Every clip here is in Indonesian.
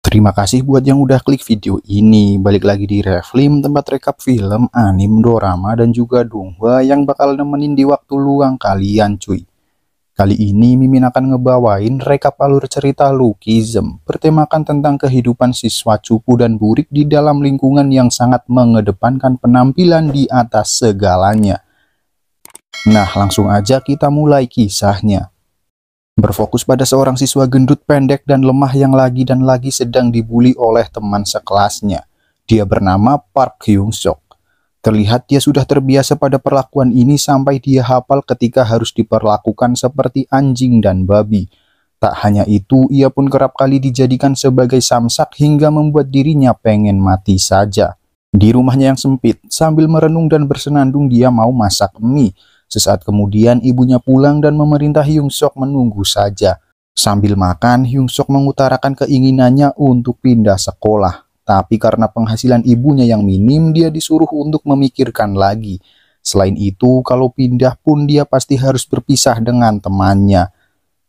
Terima kasih buat yang udah klik video ini. Balik lagi di Reflim, tempat rekap film, anime, dorama, dan juga donghua yang bakal nemenin di waktu luang kalian cuy. Kali ini Mimin akan ngebawain rekap alur cerita Lookism, bertemakan tentang kehidupan siswa cupu dan burik di dalam lingkungan yang sangat mengedepankan penampilan di atas segalanya. Nah, langsung aja kita mulai kisahnya. Berfokus pada seorang siswa gendut, pendek, dan lemah yang lagi sedang dibully oleh teman sekelasnya. Dia bernama Park Hyung Sok. Terlihat dia sudah terbiasa pada perlakuan ini sampai dia hafal ketika harus diperlakukan seperti anjing dan babi. Tak hanya itu, ia pun kerap kali dijadikan sebagai samsak hingga membuat dirinya pengen mati saja. Di rumahnya yang sempit, sambil merenung dan bersenandung dia mau masak mie. Sesaat kemudian ibunya pulang dan memerintah Hyung Sok menunggu saja. Sambil makan, Hyung Sok mengutarakan keinginannya untuk pindah sekolah. Tapi karena penghasilan ibunya yang minim, dia disuruh untuk memikirkan lagi. Selain itu, kalau pindah pun dia pasti harus berpisah dengan temannya.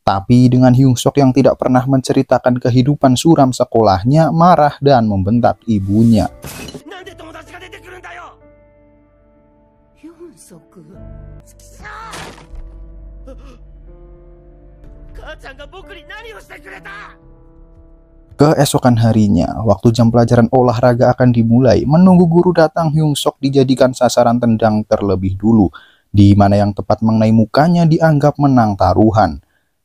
Tapi dengan Hyung Sok yang tidak pernah menceritakan kehidupan suram sekolahnya, marah dan membentak ibunya. Keesokan harinya, waktu jam pelajaran olahraga akan dimulai, menunggu guru datang, Hyung Sok dijadikan sasaran tendang terlebih dulu, di mana yang tepat mengenai mukanya dianggap menang taruhan.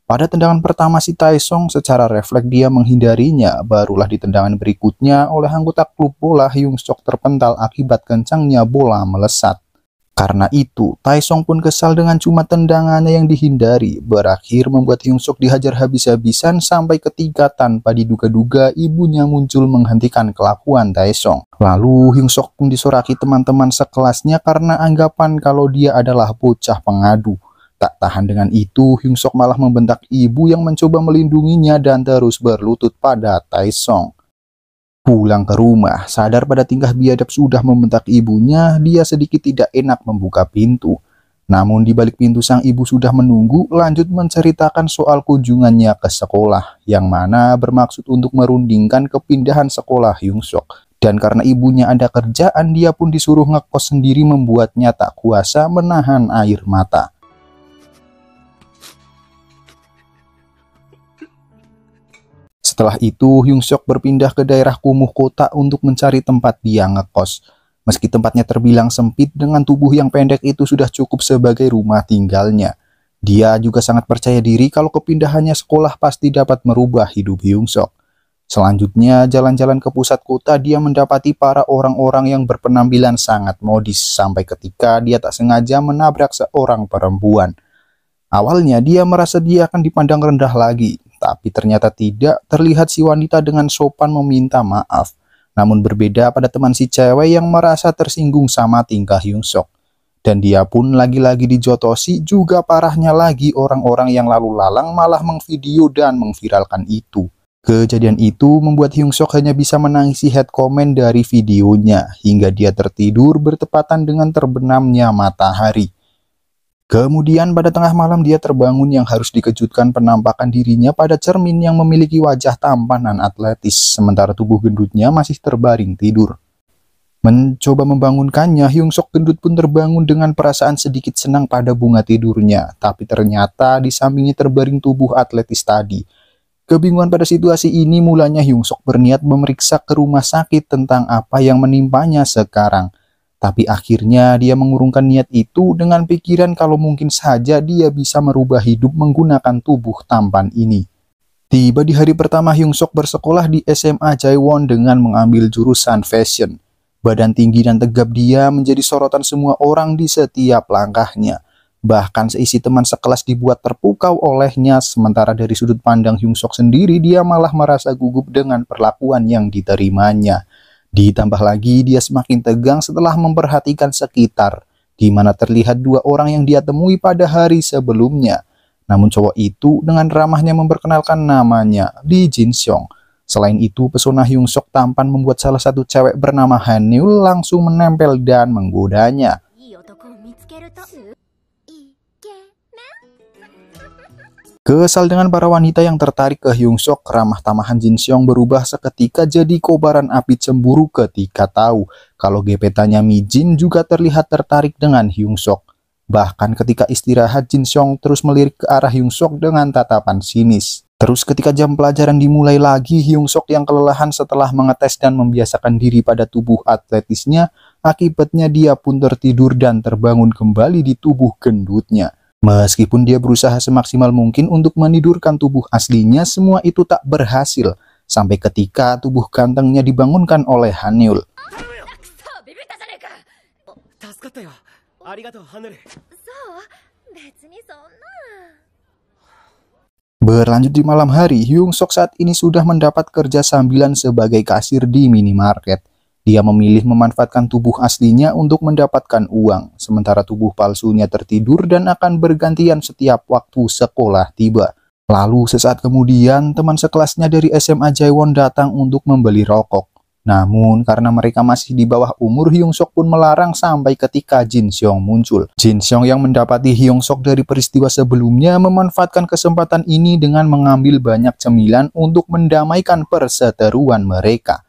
Pada tendangan pertama si Taesong secara refleks dia menghindarinya, barulah di tendangan berikutnya oleh anggota klub bola Hyung Sok terpental akibat kencangnya bola melesat. Karena itu, Taesong pun kesal dengan cuma tendangannya yang dihindari, berakhir membuat Hyung Sok dihajar habis-habisan sampai ketika tanpa diduga-duga ibunya muncul menghentikan kelakuan Taesong. Lalu Hyung Sok pun disoraki teman-teman sekelasnya karena anggapan kalau dia adalah bocah pengadu. Tak tahan dengan itu, Hyung Sok malah membentak ibu yang mencoba melindunginya dan terus berlutut pada Taesong. Pulang ke rumah, sadar pada tingkah biadab sudah membentak ibunya, dia sedikit tidak enak membuka pintu. Namun di balik pintu sang ibu sudah menunggu, lanjut menceritakan soal kunjungannya ke sekolah, yang mana bermaksud untuk merundingkan kepindahan sekolah Hyung Sok. Dan karena ibunya ada kerjaan, dia pun disuruh ngekos sendiri membuatnya tak kuasa menahan air mata. Setelah itu, Hyung Sok berpindah ke daerah kumuh kota untuk mencari tempat dia ngekos. Meski tempatnya terbilang sempit, dengan tubuh yang pendek itu sudah cukup sebagai rumah tinggalnya. Dia juga sangat percaya diri kalau kepindahannya sekolah pasti dapat merubah hidup Hyung Sok. Selanjutnya, jalan-jalan ke pusat kota, dia mendapati para orang-orang yang berpenampilan sangat modis, sampai ketika dia tak sengaja menabrak seorang perempuan. Awalnya dia merasa dia akan dipandang rendah lagi, tapi ternyata tidak. Terlihat si wanita dengan sopan meminta maaf. Namun berbeda pada teman si cewek yang merasa tersinggung sama tingkah Hyung Sok. Dan dia pun lagi-lagi dijotosi. Juga parahnya lagi, orang-orang yang lalu lalang malah mengvideo dan mengviralkan itu. Kejadian itu membuat Hyung Sok hanya bisa menangisi head comment dari videonya, hingga dia tertidur bertepatan dengan terbenamnya matahari. Kemudian pada tengah malam dia terbangun yang harus dikejutkan penampakan dirinya pada cermin yang memiliki wajah tampan dan atletis, sementara tubuh gendutnya masih terbaring tidur. Mencoba membangunkannya, Hyung Sok gendut pun terbangun dengan perasaan sedikit senang pada bunga tidurnya, tapi ternyata di sampingnya terbaring tubuh atletis tadi. Kebingungan pada situasi ini mulanya Hyung Sok berniat memeriksa ke rumah sakit tentang apa yang menimpanya sekarang. Tapi akhirnya dia mengurungkan niat itu dengan pikiran kalau mungkin saja dia bisa merubah hidup menggunakan tubuh tampan ini. Tiba di hari pertama Hyung Sok bersekolah di SMA Jaewon dengan mengambil jurusan fashion. Badan tinggi dan tegap dia menjadi sorotan semua orang di setiap langkahnya. Bahkan seisi teman sekelas dibuat terpukau olehnya, sementara dari sudut pandang Hyung Sok sendiri dia malah merasa gugup dengan perlakuan yang diterimanya. Ditambah lagi dia semakin tegang setelah memperhatikan sekitar, di mana terlihat dua orang yang dia temui pada hari sebelumnya. Namun cowok itu dengan ramahnya memperkenalkan namanya Lee Jin Seong. Selain itu, pesona Hyung Sok tampan membuat salah satu cewek bernama Hanyul langsung menempel dan menggodanya. Kesal dengan para wanita yang tertarik ke Hyung Sok, ramah tamahan Jin Seong berubah seketika jadi kobaran api cemburu ketika tahu kalau gebetannya Mi Jin juga terlihat tertarik dengan Hyung Sok. Bahkan ketika istirahat, Jin Seong terus melirik ke arah Hyung Sok dengan tatapan sinis. Terus ketika jam pelajaran dimulai lagi, Hyung Sok yang kelelahan setelah mengetes dan membiasakan diri pada tubuh atletisnya, akibatnya dia pun tertidur dan terbangun kembali di tubuh gendutnya. Meskipun dia berusaha semaksimal mungkin untuk menidurkan tubuh aslinya, semua itu tak berhasil. Sampai ketika tubuh gantengnya dibangunkan oleh Hanyul. Berlanjut di malam hari, Hyung Sok saat ini sudah mendapat kerja sambilan sebagai kasir di minimarket. Dia memilih memanfaatkan tubuh aslinya untuk mendapatkan uang, sementara tubuh palsunya tertidur dan akan bergantian setiap waktu sekolah tiba. Lalu sesaat kemudian, teman sekelasnya dari SMA Jaewon datang untuk membeli rokok. Namun, karena mereka masih di bawah umur, Hyung Sok pun melarang sampai ketika Jin Seong muncul. Jin Seong yang mendapati Hyung Sok dari peristiwa sebelumnya memanfaatkan kesempatan ini dengan mengambil banyak cemilan untuk mendamaikan perseteruan mereka.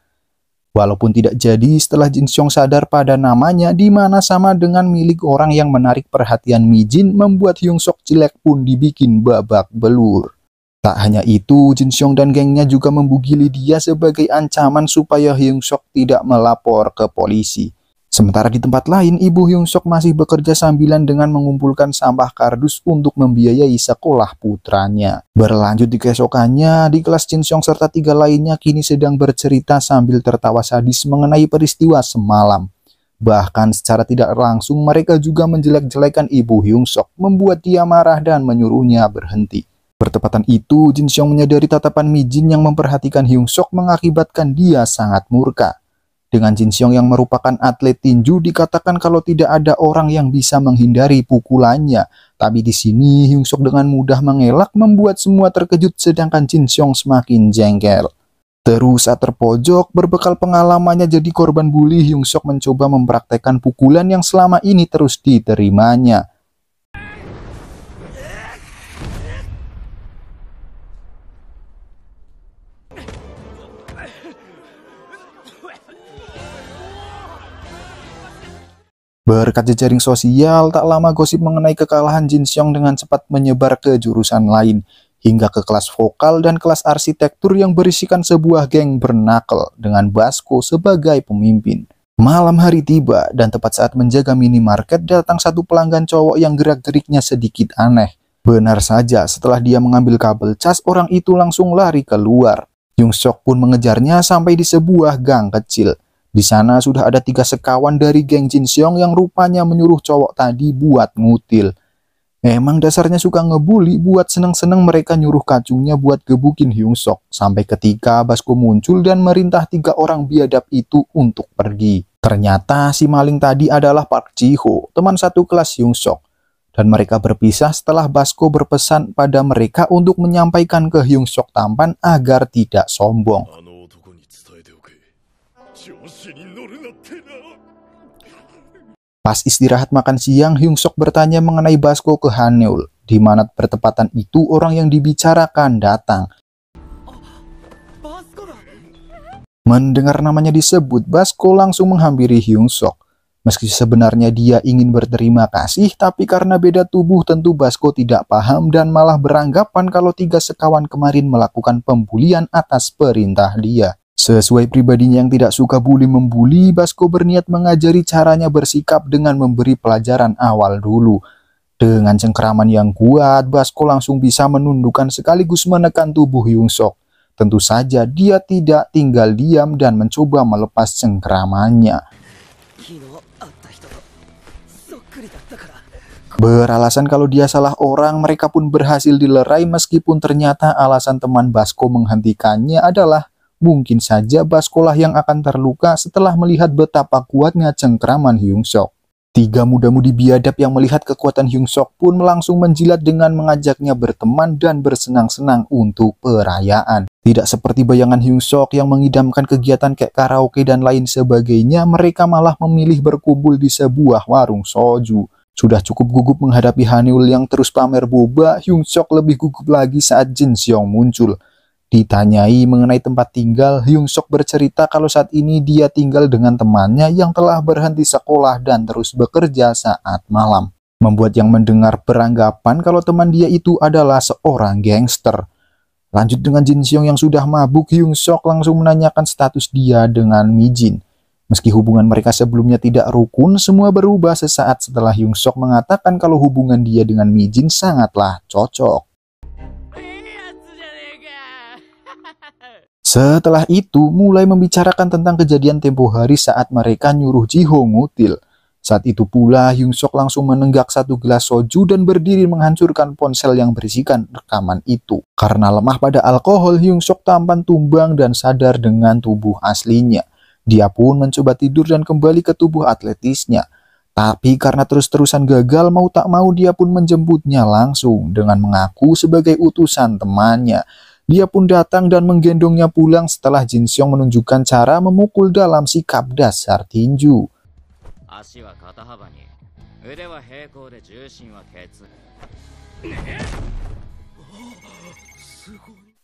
Walaupun tidak jadi, setelah Jin Seong sadar pada namanya di mana sama dengan milik orang yang menarik perhatian Mi Jin, membuat Hyung Sok jelek pun dibikin babak belur. Tak hanya itu, Jin Seong dan gengnya juga membugili dia sebagai ancaman supaya Hyung Sok tidak melapor ke polisi. Sementara di tempat lain, ibu Hyung Sok masih bekerja sambilan dengan mengumpulkan sampah kardus untuk membiayai sekolah putranya. Berlanjut di keesokannya, di kelas Jin Seong serta 3 lainnya kini sedang bercerita sambil tertawa sadis mengenai peristiwa semalam. Bahkan secara tidak langsung mereka juga menjelek-jelekan ibu Hyung Sok, membuat dia marah dan menyuruhnya berhenti. Bertepatan itu, Jin Seong menyadari tatapan Mi Jin yang memperhatikan Hyung Sok mengakibatkan dia sangat murka. Dengan Jin Seong yang merupakan atlet tinju, dikatakan kalau tidak ada orang yang bisa menghindari pukulannya. Tapi di sini Hyung Sok dengan mudah mengelak, membuat semua terkejut sedangkan Jin Seong semakin jengkel. Terus saat terpojok, berbekal pengalamannya jadi korban bully, Hyung Sok mencoba mempraktekkan pukulan yang selama ini terus diterimanya. Berkat jejaring sosial, tak lama gosip mengenai kekalahan Jin Seong dengan cepat menyebar ke jurusan lain, hingga ke kelas vokal dan kelas arsitektur yang berisikan sebuah geng bernakel dengan Basko sebagai pemimpin. Malam hari tiba, dan tepat saat menjaga minimarket datang satu pelanggan cowok yang gerak-geriknya sedikit aneh. Benar saja, setelah dia mengambil kabel cas, orang itu langsung lari keluar. Hyung Sok pun mengejarnya sampai di sebuah gang kecil. Di sana sudah ada 3 sekawan dari geng Jin Seong yang rupanya menyuruh cowok tadi buat ngutil. Emang dasarnya suka ngebully, buat seneng-seneng mereka nyuruh kacungnya buat gebukin Hyung Sok. Sampai ketika Basko muncul dan merintah 3 orang biadab itu untuk pergi. Ternyata si maling tadi adalah Park Ji Ho, teman satu kelas Hyung Sok. Dan mereka berpisah setelah Basko berpesan pada mereka untuk menyampaikan ke Hyung Sok tampan agar tidak sombong. Pas istirahat makan siang, Hyung Sok bertanya mengenai Basko ke Hanyul, di mana bertepatan itu orang yang dibicarakan datang. Mendengar namanya disebut, Basko langsung menghampiri Hyung Sok. Meski sebenarnya dia ingin berterima kasih, tapi karena beda tubuh tentu Basko tidak paham dan malah beranggapan kalau 3 sekawan kemarin melakukan pembulian atas perintah dia. Sesuai pribadinya yang tidak suka bully membuli, Basko berniat mengajari caranya bersikap dengan memberi pelajaran awal dulu. Dengan cengkeraman yang kuat, Basko langsung bisa menundukkan sekaligus menekan tubuh Hyung Sok. Tentu saja dia tidak tinggal diam dan mencoba melepas cengkeramannya. Beralasan kalau dia salah orang, mereka pun berhasil dilerai meskipun ternyata alasan teman Basko menghentikannya adalah mungkin saja Basko lah yang akan terluka setelah melihat betapa kuatnya cengkeraman Hyung Sok. 3 muda-mudi biadab yang melihat kekuatan Hyung Sok pun langsung menjilat dengan mengajaknya berteman dan bersenang-senang untuk perayaan. Tidak seperti bayangan Hyung Sok yang mengidamkan kegiatan kayak karaoke dan lain sebagainya, mereka malah memilih berkumpul di sebuah warung soju. Sudah cukup gugup menghadapi Hanyul yang terus pamer boba, Hyung Sok lebih gugup lagi saat Jin Seong muncul. Ditanyai mengenai tempat tinggal, Hyung Sok bercerita kalau saat ini dia tinggal dengan temannya yang telah berhenti sekolah dan terus bekerja saat malam. Membuat yang mendengar beranggapan kalau teman dia itu adalah seorang gangster. Lanjut dengan Jin Seong yang sudah mabuk, Hyung Sok langsung menanyakan status dia dengan Mi Jin. Meski hubungan mereka sebelumnya tidak rukun, semua berubah sesaat setelah Hyung Sok mengatakan kalau hubungan dia dengan Mi Jin sangatlah cocok. Setelah itu, mulai membicarakan tentang kejadian tempo hari saat mereka nyuruh Ji-ho ngutil. Saat itu pula, Hyung Sok langsung menenggak satu gelas soju dan berdiri menghancurkan ponsel yang berisikan rekaman itu. Karena lemah pada alkohol, Hyung Sok tampan tumbang dan sadar dengan tubuh aslinya. Dia pun mencoba tidur dan kembali ke tubuh atletisnya. Tapi karena terus-terusan gagal, mau tak mau dia pun menjemputnya langsung dengan mengaku sebagai utusan temannya. Dia pun datang dan menggendongnya pulang setelah Jin Seong menunjukkan cara memukul dalam sikap dasar tinju.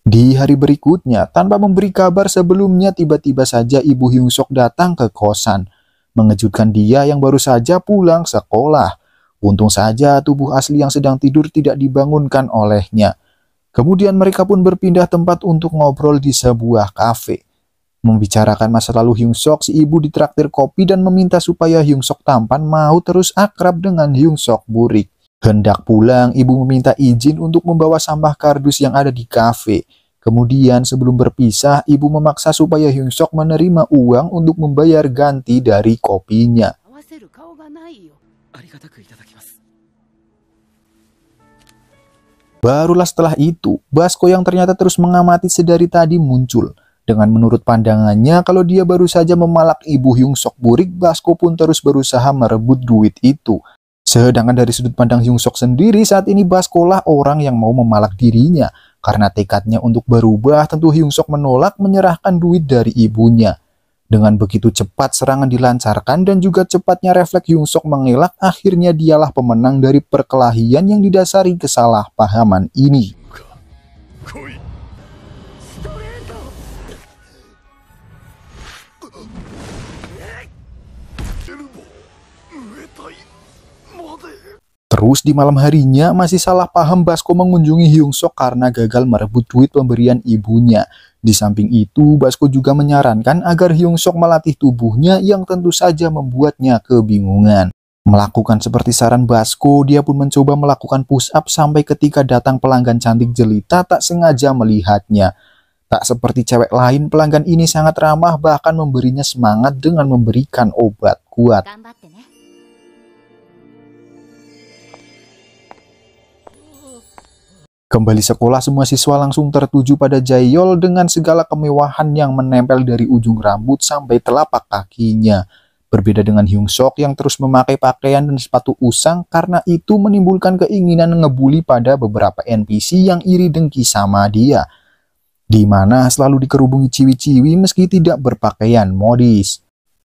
Di hari berikutnya, tanpa memberi kabar sebelumnya, tiba-tiba saja ibu Hyung Sok datang ke kosan. Mengejutkan dia yang baru saja pulang sekolah. Untung saja tubuh asli yang sedang tidur tidak dibangunkan olehnya. Kemudian mereka pun berpindah tempat untuk ngobrol di sebuah kafe. Membicarakan masa lalu Hyung Sok, si ibu ditraktir kopi dan meminta supaya Hyung Sok tampan mau terus akrab dengan Hyung Sok burik. Hendak pulang, ibu meminta izin untuk membawa sampah kardus yang ada di kafe. Kemudian sebelum berpisah, ibu memaksa supaya Hyung Sok menerima uang untuk membayar ganti dari kopinya. Barulah setelah itu, Basko yang ternyata terus mengamati sedari tadi muncul. Dengan menurut pandangannya, kalau dia baru saja memalak ibu Hyung Sok burik, Basko pun terus berusaha merebut duit itu. Sedangkan dari sudut pandang Hyung Sok sendiri, saat ini Basko lah orang yang mau memalak dirinya. Karena tekadnya untuk berubah, tentu Hyung Sok menolak menyerahkan duit dari ibunya. Dengan begitu cepat serangan dilancarkan dan juga cepatnya refleks Hyung Sok mengelak, akhirnya dialah pemenang dari perkelahian yang didasari kesalahpahaman ini. Terus di malam harinya, masih salah paham Basko mengunjungi Hyung Sok karena gagal merebut duit pemberian ibunya. Di samping itu, Basko juga menyarankan agar Hyung Sok melatih tubuhnya yang tentu saja membuatnya kebingungan. Melakukan seperti saran Basko, dia pun mencoba melakukan push up sampai ketika datang pelanggan cantik jelita tak sengaja melihatnya. Tak seperti cewek lain, pelanggan ini sangat ramah bahkan memberinya semangat dengan memberikan obat kuat. Kembali sekolah, semua siswa langsung tertuju pada Jaehyol dengan segala kemewahan yang menempel dari ujung rambut sampai telapak kakinya. Berbeda dengan Hyung Sok yang terus memakai pakaian dan sepatu usang, karena itu menimbulkan keinginan ngebully pada beberapa NPC yang iri dengki sama dia. Di mana selalu dikerubungi ciwi-ciwi meski tidak berpakaian modis.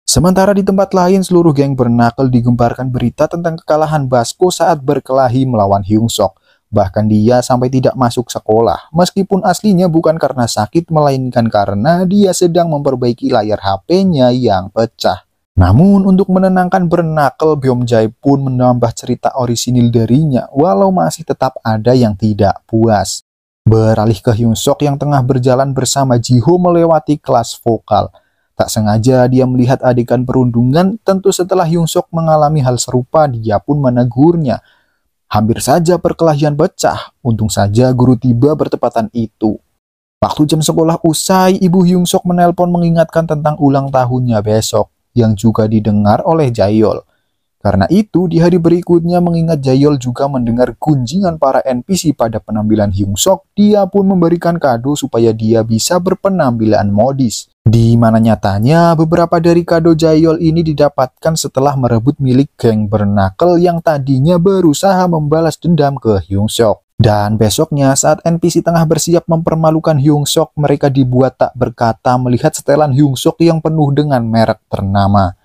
Sementara di tempat lain, seluruh geng bernakel digemparkan berita tentang kekalahan Basko saat berkelahi melawan Hyung Sok. Bahkan dia sampai tidak masuk sekolah, meskipun aslinya bukan karena sakit, melainkan karena dia sedang memperbaiki layar HP-nya yang pecah. Namun untuk menenangkan bernakel, Beomjae pun menambah cerita orisinil darinya, walau masih tetap ada yang tidak puas. Beralih ke Hyung Sok yang tengah berjalan bersama Ji-ho melewati kelas vokal. Tak sengaja dia melihat adegan perundungan, tentu setelah Hyung Sok mengalami hal serupa, dia pun menegurnya. Hampir saja perkelahian pecah, untung saja guru tiba bertepatan itu. Waktu jam sekolah usai, ibu Hyung Sok menelpon mengingatkan tentang ulang tahunnya besok, yang juga didengar oleh Jaehyol. Karena itu, di hari berikutnya mengingat Jaehyol juga mendengar gunjingan para NPC pada penampilan Hyung Sok, dia pun memberikan kado supaya dia bisa berpenampilan modis. Di mana nyatanya, beberapa dari kado Jaehyol ini didapatkan setelah merebut milik geng bernakel yang tadinya berusaha membalas dendam ke Hyung Sok. Dan besoknya saat NPC tengah bersiap mempermalukan Hyung Sok, mereka dibuat tak berkata melihat setelan Hyung Sok yang penuh dengan merek ternama.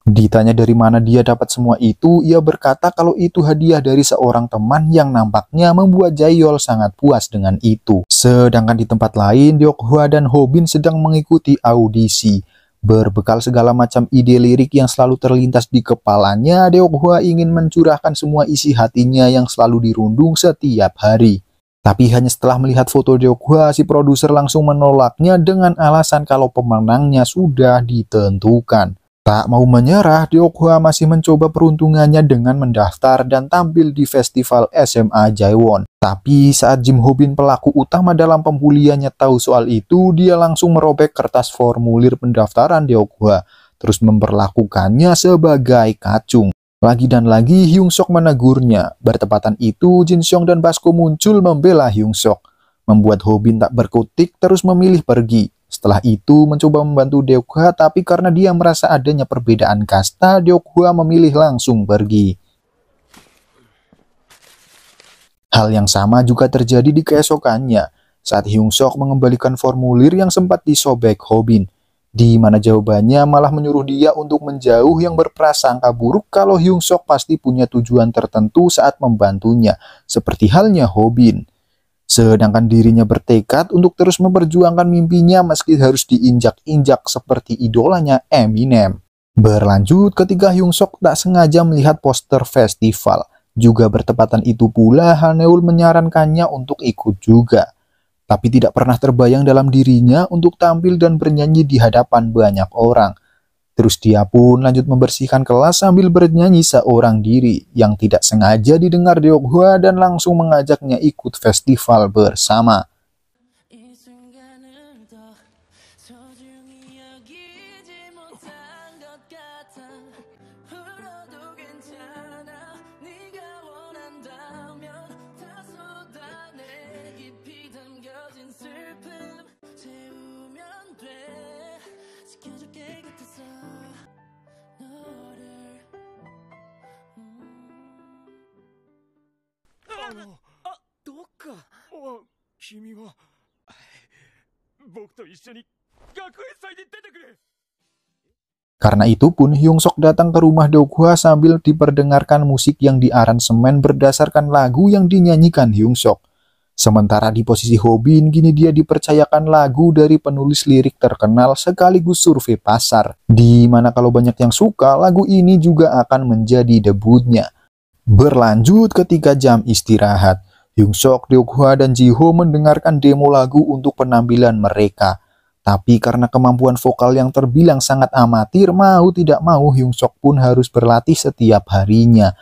Ditanya dari mana dia dapat semua itu, ia berkata kalau itu hadiah dari seorang teman yang nampaknya membuat Jaehyol sangat puas dengan itu. Sedangkan di tempat lain, Deokhwa dan Hobin sedang mengikuti audisi. Berbekal segala macam ide lirik yang selalu terlintas di kepalanya, Deokhwa ingin mencurahkan semua isi hatinya yang selalu dirundung setiap hari. Tapi hanya setelah melihat foto Deokhwa, si produser langsung menolaknya dengan alasan kalau pemenangnya sudah ditentukan. Tak mau menyerah, Deokhwa masih mencoba peruntungannya dengan mendaftar dan tampil di festival SMA Jaewon. Tapi saat Jim Hobin, pelaku utama dalam pembuliannya, tahu soal itu, dia langsung merobek kertas formulir pendaftaran Deokhwa, terus memperlakukannya sebagai kacung. Lagi dan lagi Hyung Sok menegurnya. Bertepatan itu, Jin Seong dan Basko muncul membela Hyung Sok, membuat Hobin tak berkutik terus memilih pergi. Setelah itu mencoba membantu Deokhwa, tapi karena dia merasa adanya perbedaan kasta, Deokhwa memilih langsung pergi. Hal yang sama juga terjadi di keesokannya, saat Hyung Sok mengembalikan formulir yang sempat disobek Hobin, di mana jawabannya malah menyuruh dia untuk menjauh yang berprasangka buruk kalau Hyung Sok pasti punya tujuan tertentu saat membantunya, seperti halnya Hobin. Sedangkan dirinya bertekad untuk terus memperjuangkan mimpinya meski harus diinjak-injak seperti idolanya Eminem. Berlanjut ketika Hyung Sok tak sengaja melihat poster festival. Juga bertepatan itu pula Haneul menyarankannya untuk ikut juga. Tapi tidak pernah terbayang dalam dirinya untuk tampil dan bernyanyi di hadapan banyak orang. Terus dia pun lanjut membersihkan kelas sambil bernyanyi seorang diri yang tidak sengaja didengar Deokhwa dan langsung mengajaknya ikut festival bersama. Karena itu pun Hyung Sok datang ke rumah Deokhwa sambil diperdengarkan musik yang diaransemen berdasarkan lagu yang dinyanyikan Hyung Sok. Sementara di posisi Hobin, gini dia dipercayakan lagu dari penulis lirik terkenal sekaligus survei pasar, di mana kalau banyak yang suka, lagu ini juga akan menjadi debutnya. Berlanjut ketika jam istirahat, Hyung Sok, Deokhwa, dan Jiho mendengarkan demo lagu untuk penampilan mereka. Tapi karena kemampuan vokal yang terbilang sangat amatir, mau tidak mau Hyung Sok pun harus berlatih setiap harinya.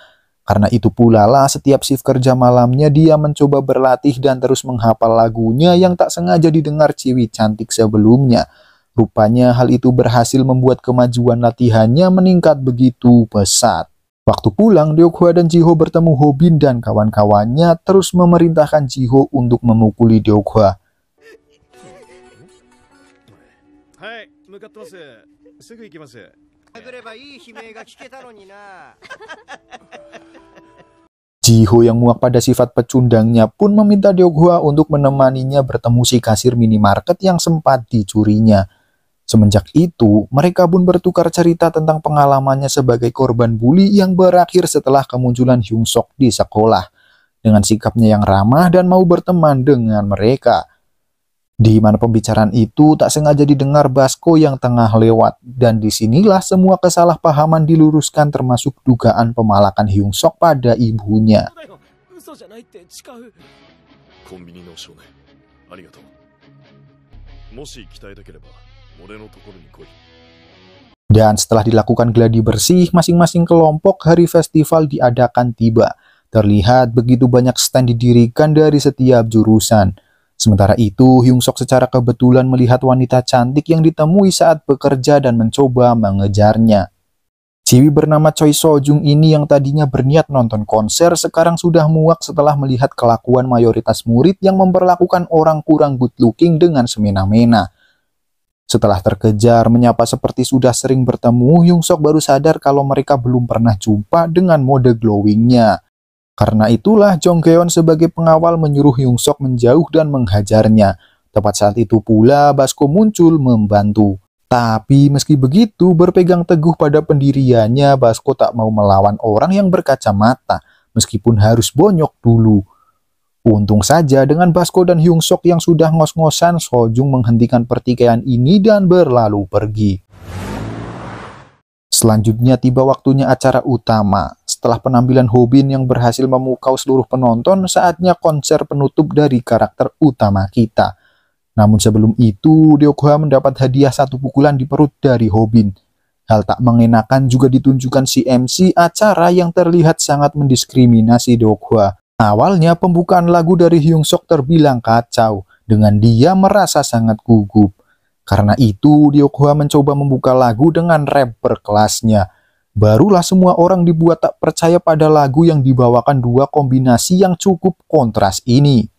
Karena itu pula lah setiap shift kerja malamnya dia mencoba berlatih dan terus menghafal lagunya yang tak sengaja didengar cewek cantik sebelumnya. Rupanya hal itu berhasil membuat kemajuan latihannya meningkat begitu pesat. Waktu pulang, Deokhwa dan Jiho bertemu Hobin dan kawan-kawannya terus memerintahkan Jiho untuk memukuli Deokhwa. Jiho yang muak pada sifat pecundangnya pun meminta Deokhwa untuk menemaninya bertemu si kasir minimarket yang sempat dicurinya. Semenjak itu, mereka pun bertukar cerita tentang pengalamannya sebagai korban bully yang berakhir setelah kemunculan Hyung Sok di sekolah. Dengan sikapnya yang ramah dan mau berteman dengan mereka. Di mana pembicaraan itu tak sengaja didengar Basko yang tengah lewat. Dan disinilah semua kesalahpahaman diluruskan termasuk dugaan pemalakan Hyung Sok pada ibunya. Dan setelah dilakukan gladi bersih, masing-masing kelompok hari festival diadakan tiba. Terlihat begitu banyak stand didirikan dari setiap jurusan. Sementara itu, Hyung Sok secara kebetulan melihat wanita cantik yang ditemui saat bekerja dan mencoba mengejarnya. Ciwi bernama Choi Sojung ini yang tadinya berniat nonton konser sekarang sudah muak setelah melihat kelakuan mayoritas murid yang memperlakukan orang kurang good looking dengan semena-mena. Setelah terkejar menyapa seperti sudah sering bertemu, Hyung Sok baru sadar kalau mereka belum pernah jumpa dengan mode glowingnya. Karena itulah Jong Geon sebagai pengawal menyuruh Hyung Sok menjauh dan menghajarnya. Tepat saat itu pula Basko muncul membantu. Tapi meski begitu, berpegang teguh pada pendiriannya, Basko tak mau melawan orang yang berkacamata, meskipun harus bonyok dulu. Untung saja dengan Basko dan Hyung Sok yang sudah ngos-ngosan, Sojung menghentikan pertikaian ini dan berlalu pergi. Selanjutnya tiba waktunya acara utama. Setelah penampilan Hobin yang berhasil memukau seluruh penonton, saatnya konser penutup dari karakter utama kita. Namun sebelum itu, Deokhwa mendapat hadiah 1 pukulan di perut dari Hobin. Hal tak mengenakan juga ditunjukkan si MC acara yang terlihat sangat mendiskriminasi Deokhwa. Awalnya pembukaan lagu dari Hyung Sok terbilang kacau, dengan dia merasa sangat gugup. Karena itu, Deokhwa mencoba membuka lagu dengan rap berkelasnya. Barulah semua orang dibuat tak percaya pada lagu yang dibawakan dua kombinasi yang cukup kontras ini.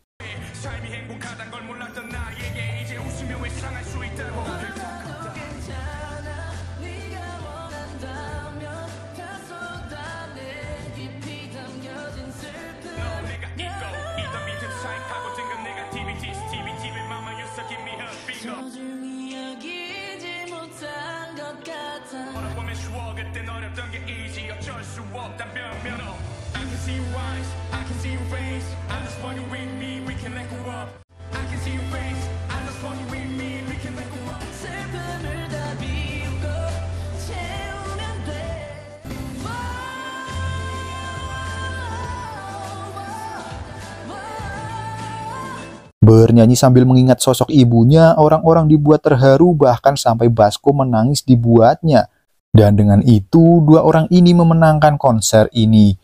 Bernyanyi sambil mengingat sosok ibunya, orang-orang dibuat terharu bahkan sampai Basko menangis dibuatnya. Dan dengan itu, dua orang ini memenangkan konser ini.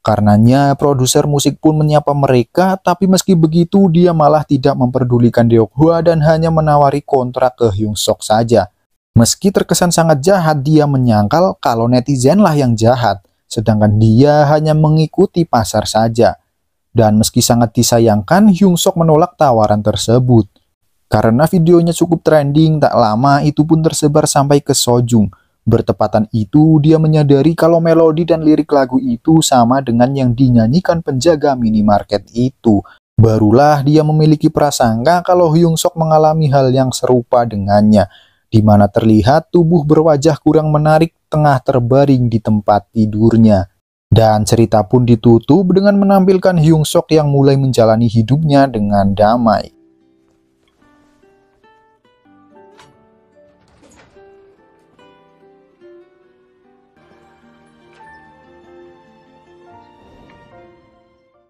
Karenanya, produser musik pun menyapa mereka, tapi meski begitu dia malah tidak memperdulikan Deokhwa dan hanya menawari kontrak ke Hyung Sok saja. Meski terkesan sangat jahat, dia menyangkal kalau netizen lah yang jahat, sedangkan dia hanya mengikuti pasar saja. Dan meski sangat disayangkan, Hyung Sok menolak tawaran tersebut. Karena videonya cukup trending, tak lama itu pun tersebar sampai ke Sojung. Bertepatan itu, dia menyadari kalau melodi dan lirik lagu itu sama dengan yang dinyanyikan penjaga minimarket itu. Barulah dia memiliki prasangka kalau Hyung Sok mengalami hal yang serupa dengannya, di mana terlihat tubuh berwajah kurang menarik tengah terbaring di tempat tidurnya. Dan cerita pun ditutup dengan menampilkan Hyung Sok yang mulai menjalani hidupnya dengan damai.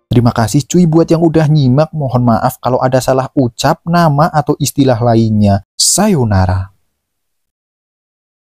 Terima kasih cuy buat yang udah nyimak. Mohon maaf kalau ada salah ucap, nama, atau istilah lainnya. Sayonara.